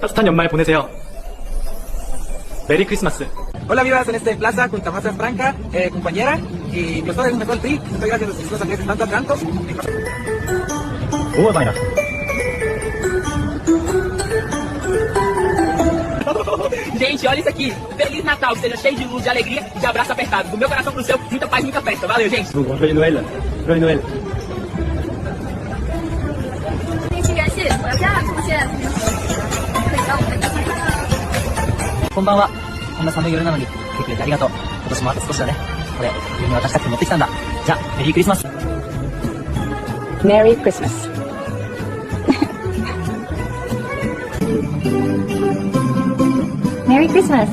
따뜻한 연말 보내세요. 메리 크리스마스. Hola vivas en este plaza con Tamasa Franca, compañera, y yo soy un mejor tri, estoy gracias a sus cosas que están tanto. Boa, vaina. Gente, olha isso aqui. Feliz Natal, que seja cheio de luz, de alegria, de abraço apertado. Do meu coração pro seu, muita paz, muita festa. Valeu, gente. Feliz Noel. Feliz Noel. 天气元气，我要这样出现。こんばんは。こんな寒い夜なのに来てくれてありがとう。今年もあと少しだね。これ、君に渡したくて持ってきたんだ。じゃあ、メリークリスマス。Merry Christmas. Merry Christmas.